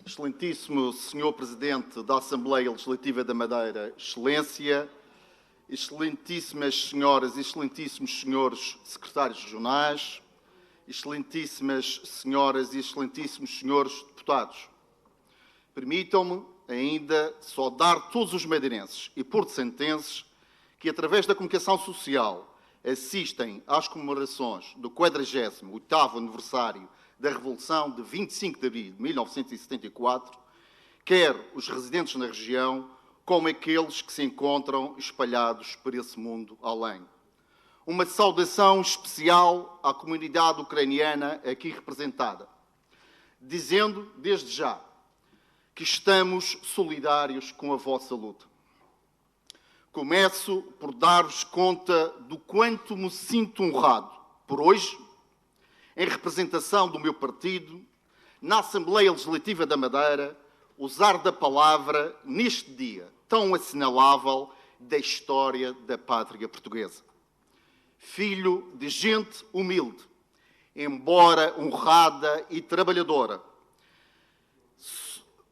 Excelentíssimo Senhor Presidente da Assembleia Legislativa da Madeira, Excelência, excelentíssimas senhoras e excelentíssimos senhores secretários regionais, excelentíssimas senhoras e excelentíssimos senhores deputados. Permitam-me ainda saudar todos os madeirenses e porto-santenses que, através da comunicação social, assistem às comemorações do 48º aniversário da Revolução de 25 de abril de 1974, quer os residentes na região, como aqueles que se encontram espalhados por esse mundo além. Uma saudação especial à comunidade ucraniana aqui representada, dizendo desde já que estamos solidários com a vossa luta. Começo por dar-vos conta do quanto me sinto honrado por hoje, em representação do meu partido, na Assembleia Legislativa da Madeira, usar da palavra neste dia tão assinalável da história da pátria portuguesa. Filho de gente humilde, embora honrada e trabalhadora,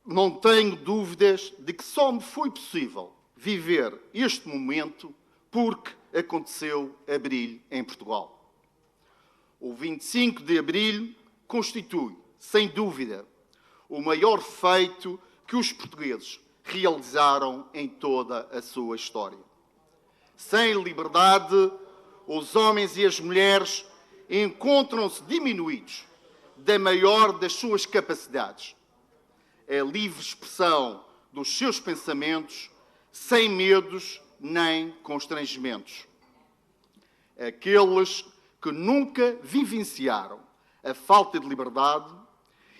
não tenho dúvidas de que só me foi possível viver este momento porque aconteceu abril em Portugal. O 25 de abril constitui, sem dúvida, o maior feito que os portugueses realizaram em toda a sua história. Sem liberdade, os homens e as mulheres encontram-se diminuídos da maior das suas capacidades, a livre expressão dos seus pensamentos, sem medos nem constrangimentos. Aqueles que nunca vivenciaram a falta de liberdade,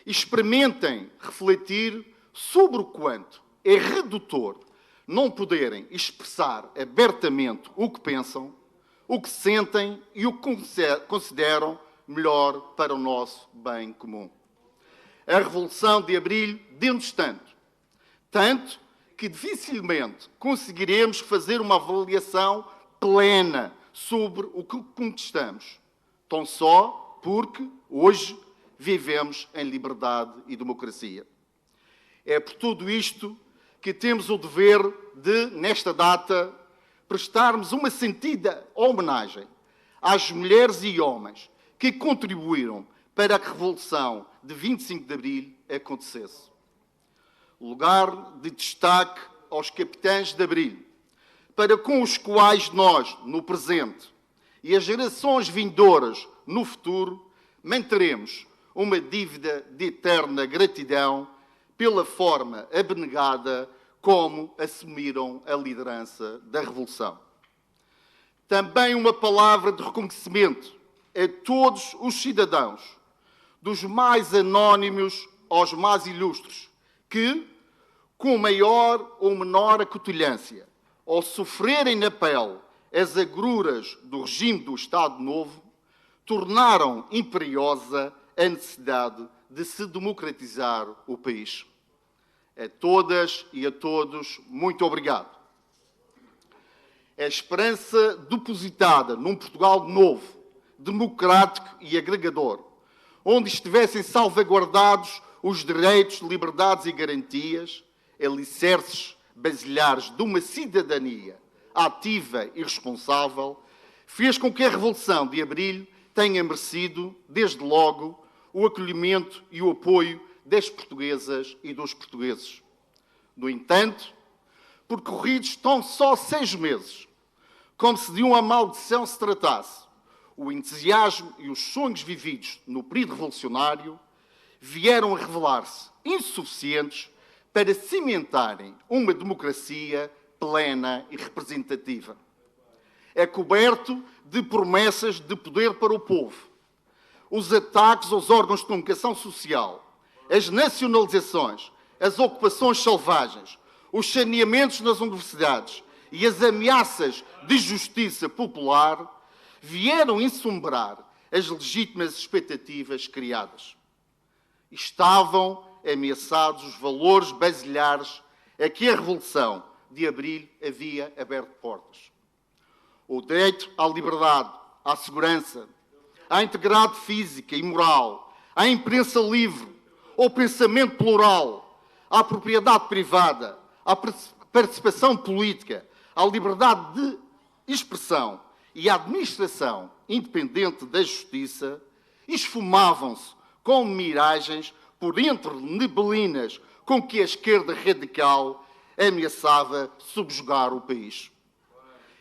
experimentem refletir sobre o quanto é redutor não poderem expressar abertamente o que pensam, o que sentem e o que consideram melhor para o nosso bem comum. A Revolução de Abril deu-nos tanto que dificilmente conseguiremos fazer uma avaliação plena sobre o que conquistamos, tão só porque hoje vivemos em liberdade e democracia. É por tudo isto que temos o dever de, nesta data, prestarmos uma sentida homenagem às mulheres e homens que contribuíram para que a Revolução de 25 de Abril acontecesse. Lugar de destaque aos capitães de Abril, para com os quais nós, no presente, e as gerações vindouras, no futuro, manteremos uma dívida de eterna gratidão pela forma abnegada como assumiram a liderança da Revolução. Também uma palavra de reconhecimento a todos os cidadãos, dos mais anónimos aos mais ilustres, que, com maior ou menor acutilhância, ao sofrerem na pele as agruras do regime do Estado Novo, tornaram imperiosa a necessidade de se democratizar o país. A todas e a todos, muito obrigado. A esperança depositada num Portugal novo, democrático e agregador, onde estivessem salvaguardados os direitos, liberdades e garantias, alicerces basilares de uma cidadania ativa e responsável, fez com que a Revolução de Abril tenha merecido, desde logo, o acolhimento e o apoio das portuguesas e dos portugueses. No entanto, percorridos tão só 6 meses, como se de uma maldição se tratasse, o entusiasmo e os sonhos vividos no período revolucionário vieram a revelar-se insuficientes para cimentarem uma democracia plena e representativa. É coberto de promessas de poder para o povo, os ataques aos órgãos de comunicação social, as nacionalizações, as ocupações selvagens, os saneamentos nas universidades e as ameaças de justiça popular vieram ensombrar as legítimas expectativas criadas. Estavam ameaçados os valores basilares a que a Revolução de Abril havia aberto portas. O direito à liberdade, à segurança, à integridade física e moral, à imprensa livre, ao pensamento plural, à propriedade privada, à participação política, à liberdade de expressão e à administração independente da justiça, esfumavam-se como miragens por entre neblinas com que a esquerda radical ameaçava subjugar o país.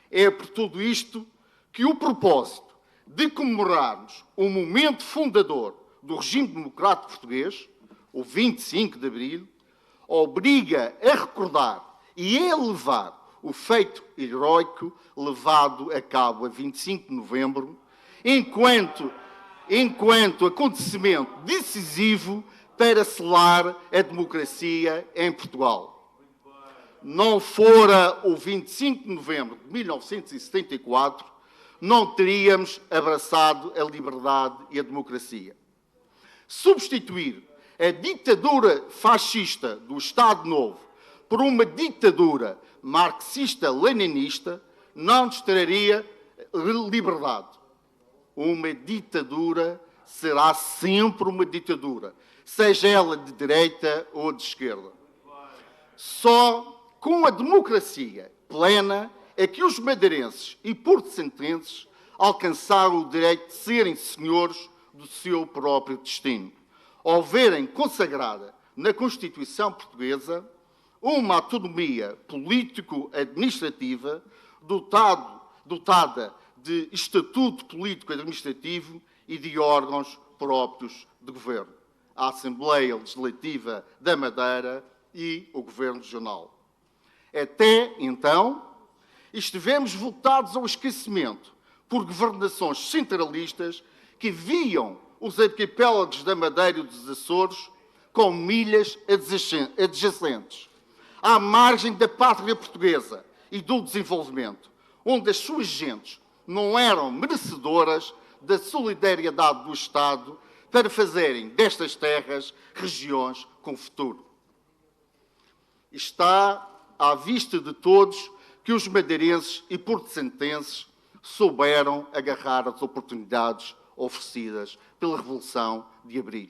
É por tudo isto que o propósito de comemorarmos o momento fundador do regime democrático português, o 25 de Abril, obriga a recordar e a elevar o feito heroico levado a cabo a 25 de novembro, enquanto acontecimento decisivo para selar a democracia em Portugal. Não fora o 25 de novembro de 1974, não teríamos abraçado a liberdade e a democracia. Substituir a ditadura fascista do Estado Novo por uma ditadura marxista-leninista não nos traria liberdade. Uma ditadura será sempre uma ditadura, seja ela de direita ou de esquerda. Só com a democracia plena é que os madeirenses e porto-santenses alcançaram o direito de serem senhores do seu próprio destino, ao verem consagrada na Constituição Portuguesa uma autonomia político-administrativa dotada de estatuto político-administrativo e de órgãos próprios de governo, a Assembleia Legislativa da Madeira e o Governo Regional. Até então, estivemos voltados ao esquecimento por governações centralistas que viam os arquipélagos da Madeira e dos Açores como milhas adjacentes, à margem da pátria portuguesa e do desenvolvimento, onde as suas gentes não eram merecedoras da solidariedade do Estado para fazerem destas terras regiões com futuro. Está à vista de todos que os madeirenses e porto-santenses souberam agarrar as oportunidades oferecidas pela Revolução de Abril.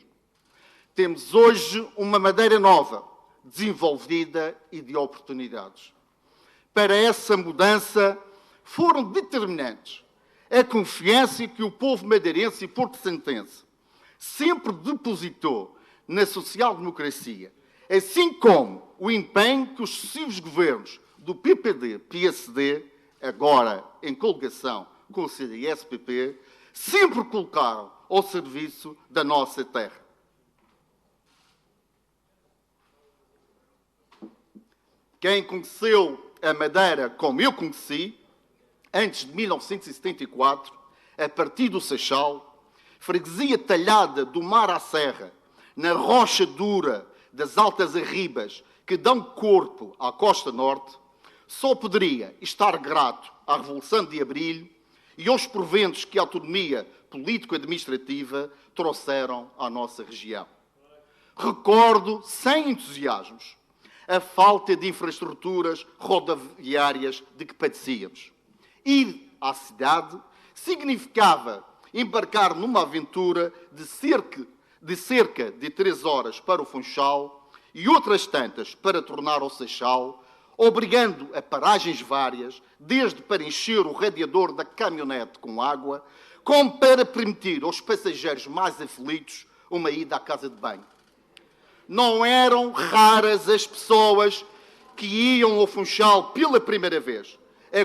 Temos hoje uma Madeira nova, desenvolvida e de oportunidades. Para essa mudança foram determinantes a confiança que o povo madeirense e porto-santense sempre depositou na social-democracia, assim como o empenho que os sucessivos governos do PPD-PSD, agora em coligação com o CDS-PP, sempre colocaram ao serviço da nossa terra. Quem conheceu a Madeira como eu conheci, antes de 1974, a partir do Seixal, freguesia talhada do mar à serra, na rocha dura das altas arribas que dão corpo à costa norte, só poderia estar grato à Revolução de Abril e aos proventos que a autonomia político-administrativa trouxeram à nossa região. Recordo, sem entusiasmos, a falta de infraestruturas rodoviárias de que padecíamos. Ir à cidade significava embarcar numa aventura de cerca de 3 horas para o Funchal e outras tantas para tornar ao Seixal, obrigando a paragens várias, desde para encher o radiador da caminhonete com água, como para permitir aos passageiros mais aflitos uma ida à casa de banho. Não eram raras as pessoas que iam ao Funchal pela primeira vez,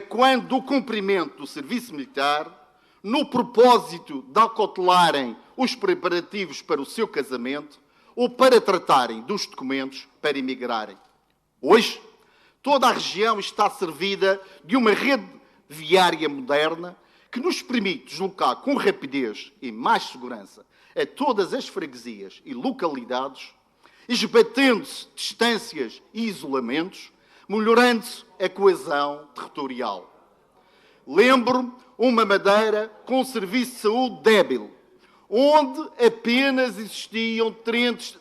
quando do cumprimento do serviço militar, no propósito de acautelarem os preparativos para o seu casamento ou para tratarem dos documentos para emigrarem. Hoje, toda a região está servida de uma rede viária moderna que nos permite deslocar com rapidez e mais segurança a todas as freguesias e localidades, esbatendo-se distâncias e isolamentos, melhorando-se a coesão territorial. Lembro uma Madeira com um serviço de saúde débil, onde apenas existiam 3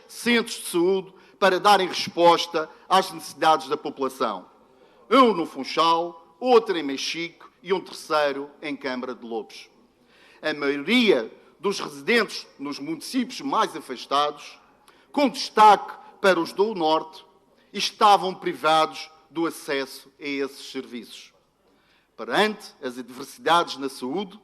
centros de saúde para darem resposta às necessidades da população. Um no Funchal, outro em Mexico e um terceiro em Câmara de Lobos. A maioria dos residentes nos municípios mais afastados, com destaque para os do Norte, estavam privados do acesso a esses serviços. Perante as adversidades na saúde,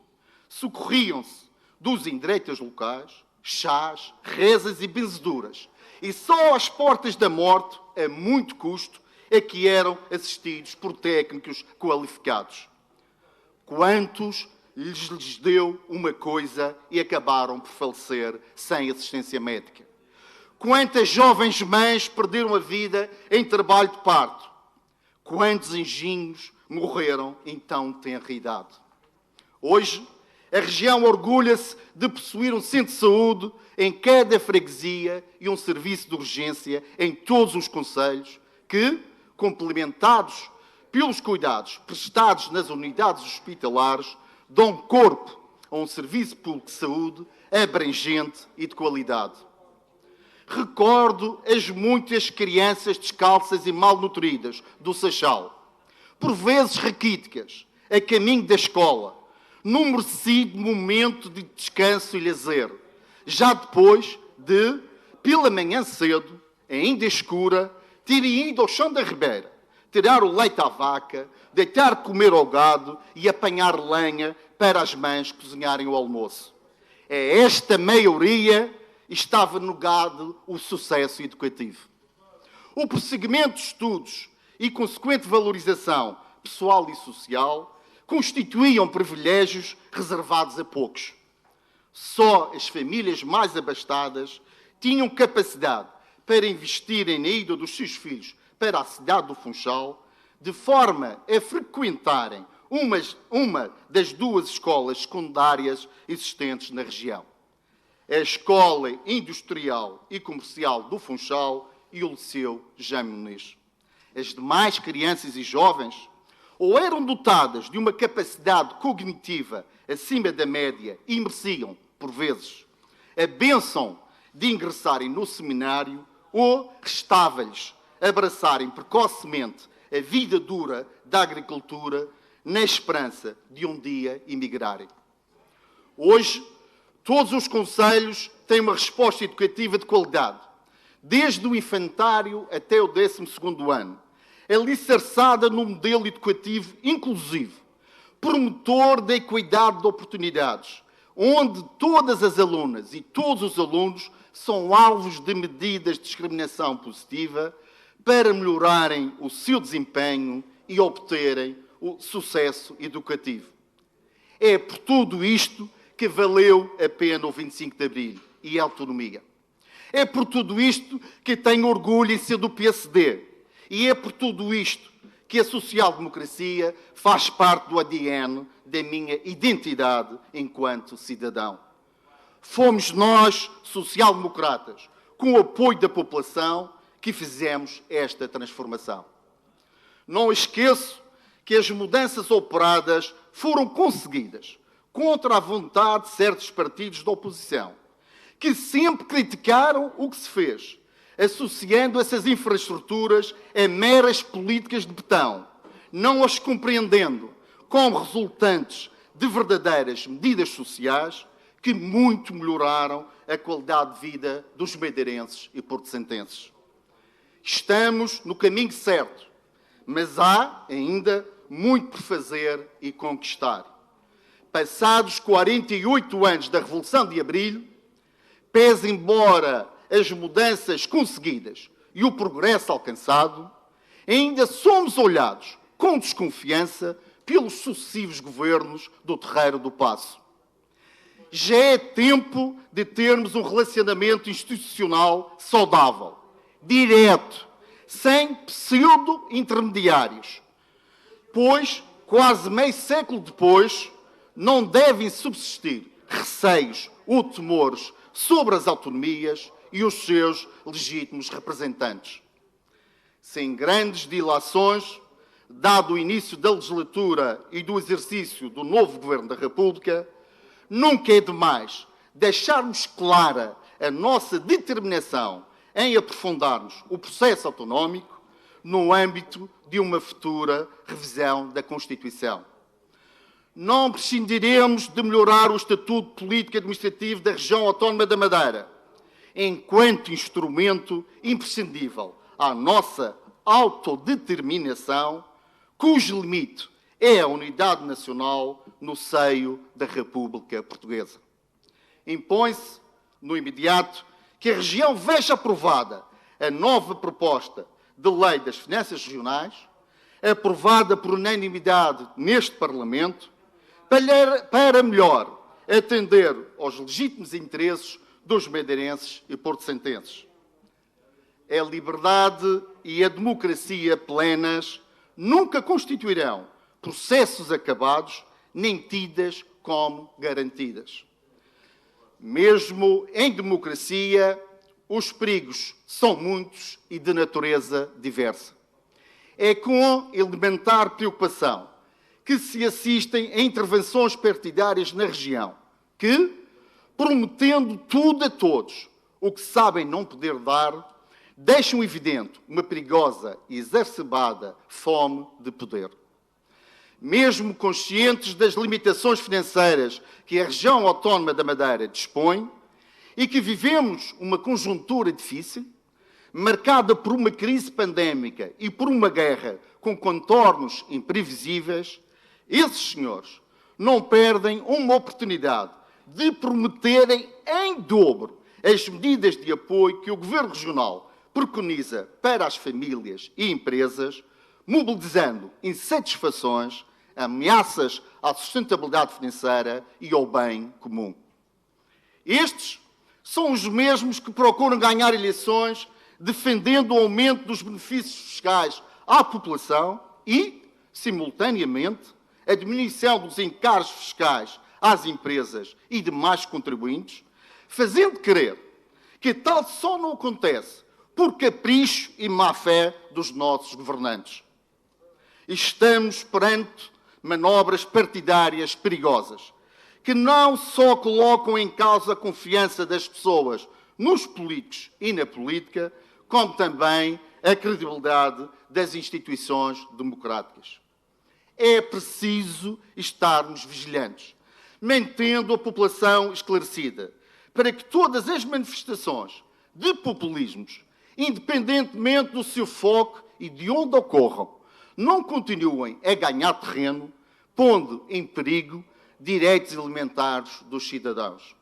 socorriam-se dos indiretas locais, chás, rezas e benzeduras, e só às portas da morte, a muito custo, é que eram assistidos por técnicos qualificados. Quantos lhes deu uma coisa e acabaram por falecer sem assistência médica? Quantas jovens mães perderam a vida em trabalho de parto? Quantos anjinhos morreram em tão tenra idade? Hoje, a região orgulha-se de possuir um centro de saúde em cada freguesia e um serviço de urgência em todos os concelhos que, complementados pelos cuidados prestados nas unidades hospitalares, dão corpo a um serviço público de saúde abrangente e de qualidade. Recordo as muitas crianças descalças e malnutridas do Seixal, por vezes raquíticas, a caminho da escola, num merecido momento de descanso e lazer, já depois de, pela manhã cedo, ainda escura, terem ido ao chão da ribeira, tirar o leite à vaca, deitar de comer ao gado e apanhar lenha para as mães cozinharem o almoço. A esta maioria estava negado o sucesso educativo. O prosseguimento de estudos e consequente valorização pessoal e social constituíam privilégios reservados a poucos. Só as famílias mais abastadas tinham capacidade para investirem na ida dos seus filhos para a cidade do Funchal, de forma a frequentarem uma das duas escolas secundárias existentes na região: a Escola Industrial e Comercial do Funchal e o Liceu Jaime Muniz. As demais crianças e jovens ou eram dotadas de uma capacidade cognitiva acima da média e mereciam, por vezes, a bênção de ingressarem no seminário, ou restava-lhes abraçarem precocemente a vida dura da agricultura na esperança de um dia emigrarem. Hoje, todos os concelhos têm uma resposta educativa de qualidade, desde o infantário até o 12º ano, alicerçada num modelo educativo inclusivo, promotor da equidade de oportunidades, onde todas as alunas e todos os alunos são alvos de medidas de discriminação positiva para melhorarem o seu desempenho e obterem o sucesso educativo. É por tudo isto que valeu a pena o 25 de Abril e a autonomia. É por tudo isto que tenho orgulho em ser do PSD. E é por tudo isto que a social-democracia faz parte do ADN da minha identidade enquanto cidadão. Fomos nós, social-democratas, com o apoio da população, que fizemos esta transformação. Não esqueço que as mudanças operadas foram conseguidas contra a vontade de certos partidos da oposição, que sempre criticaram o que se fez, associando essas infraestruturas a meras políticas de betão, não as compreendendo como resultantes de verdadeiras medidas sociais que muito melhoraram a qualidade de vida dos madeirenses e porto-santenses. Estamos no caminho certo, mas há ainda muito por fazer e conquistar. Passados 48 anos da Revolução de Abril, pese embora as mudanças conseguidas e o progresso alcançado, ainda somos olhados com desconfiança pelos sucessivos governos do Terreiro do Paço. Já é tempo de termos um relacionamento institucional saudável, direto, sem pseudo-intermediários, pois, quase meio século depois, não devem subsistir receios ou temores sobre as autonomias e os seus legítimos representantes. Sem grandes dilações, dado o início da legislatura e do exercício do novo Governo da República, nunca é demais deixarmos clara a nossa determinação em aprofundarmos o processo autonómico no âmbito de uma futura revisão da Constituição. não prescindiremos de melhorar o estatuto político e administrativo da região autónoma da Madeira, enquanto instrumento imprescindível à nossa autodeterminação, cujo limite é a unidade nacional no seio da República Portuguesa. Impõe-se, no imediato, que a região veja aprovada a nova proposta de lei das finanças regionais, aprovada por unanimidade neste Parlamento, para melhor atender aos legítimos interesses dos madeirenses e porto-santenses. A liberdade e a democracia plenas nunca constituirão processos acabados nem tidas como garantidas. Mesmo em democracia, os perigos são muitos e de natureza diversa. É com elementar preocupação que se assistem a intervenções partidárias na região, que, prometendo tudo a todos, o que sabem não poder dar, deixam evidente uma perigosa e exacerbada fome de poder. Mesmo conscientes das limitações financeiras que a região autónoma da Madeira dispõe e que vivemos uma conjuntura difícil, marcada por uma crise pandémica e por uma guerra com contornos imprevisíveis, esses senhores não perdem uma oportunidade de prometerem em dobro as medidas de apoio que o Governo Regional preconiza para as famílias e empresas, mobilizando insatisfações, ameaças à sustentabilidade financeira e ao bem comum. Estes são os mesmos que procuram ganhar eleições defendendo o aumento dos benefícios fiscais à população e, simultaneamente, a diminuição dos encargos fiscais às empresas e demais contribuintes, fazendo crer que tal só não acontece por capricho e má-fé dos nossos governantes. Estamos perante manobras partidárias perigosas, que não só colocam em causa a confiança das pessoas nos políticos e na política, como também a credibilidade das instituições democráticas. É preciso estarmos vigilantes, mantendo a população esclarecida, para que todas as manifestações de populismos, independentemente do seu foco e de onde ocorram, não continuem a ganhar terreno, pondo em perigo direitos elementares dos cidadãos.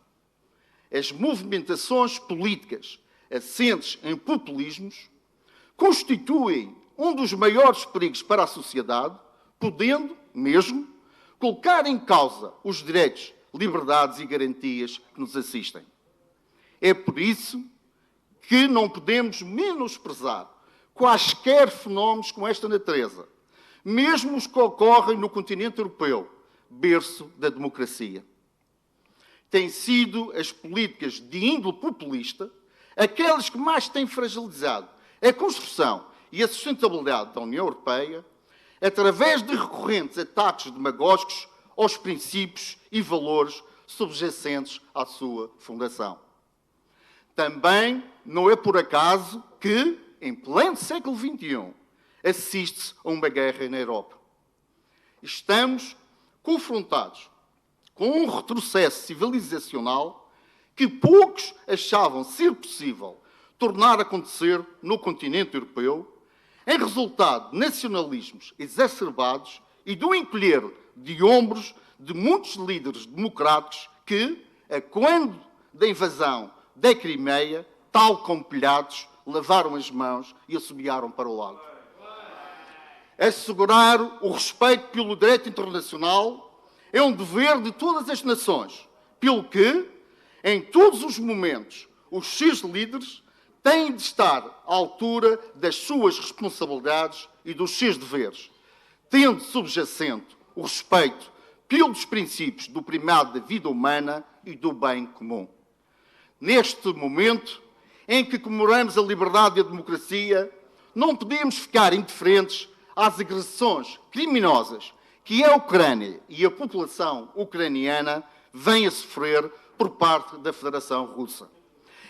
As movimentações políticas assentes em populismos constituem um dos maiores perigos para a sociedade, podendo, mesmo, colocar em causa os direitos, liberdades e garantias que nos assistem. É por isso que não podemos menosprezar quaisquer fenómenos com esta natureza, mesmo os que ocorrem no continente europeu, berço da democracia. Têm sido as políticas de índole populista aquelas que mais têm fragilizado a construção e a sustentabilidade da União Europeia, através de recorrentes ataques demagógicos aos princípios e valores subjacentes à sua fundação. Também não é por acaso que, em pleno século XXI, assiste-se a uma guerra na Europa. Estamos confrontados com um retrocesso civilizacional que poucos achavam ser possível tornar a acontecer no continente europeu, em resultado de nacionalismos exacerbados e do encolher de ombros de muitos líderes democráticos que, a quando da invasão da Crimeia, tal como pilhados, lavaram as mãos e assobiaram para o lado. Assegurar o respeito pelo direito internacional é um dever de todas as nações, pelo que, em todos os momentos, os seus líderes têm de estar à altura das suas responsabilidades e dos seus deveres, tendo subjacente o respeito pelos princípios do primado da vida humana e do bem comum. Neste momento em que comemoramos a liberdade e a democracia, não podemos ficar indiferentes às agressões criminosas que a Ucrânia e a população ucraniana vêm a sofrer por parte da Federação Russa.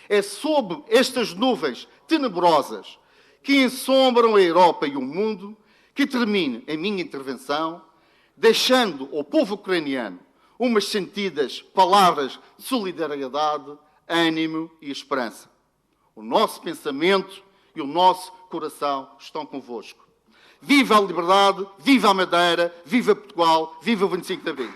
É sob estas nuvens tenebrosas que ensombram a Europa e o mundo que termino a minha intervenção, deixando ao povo ucraniano umas sentidas palavras de solidariedade, ânimo e esperança. O nosso pensamento e o nosso coração estão convosco. Viva a liberdade, viva a Madeira, viva Portugal, viva o 25 de Abril.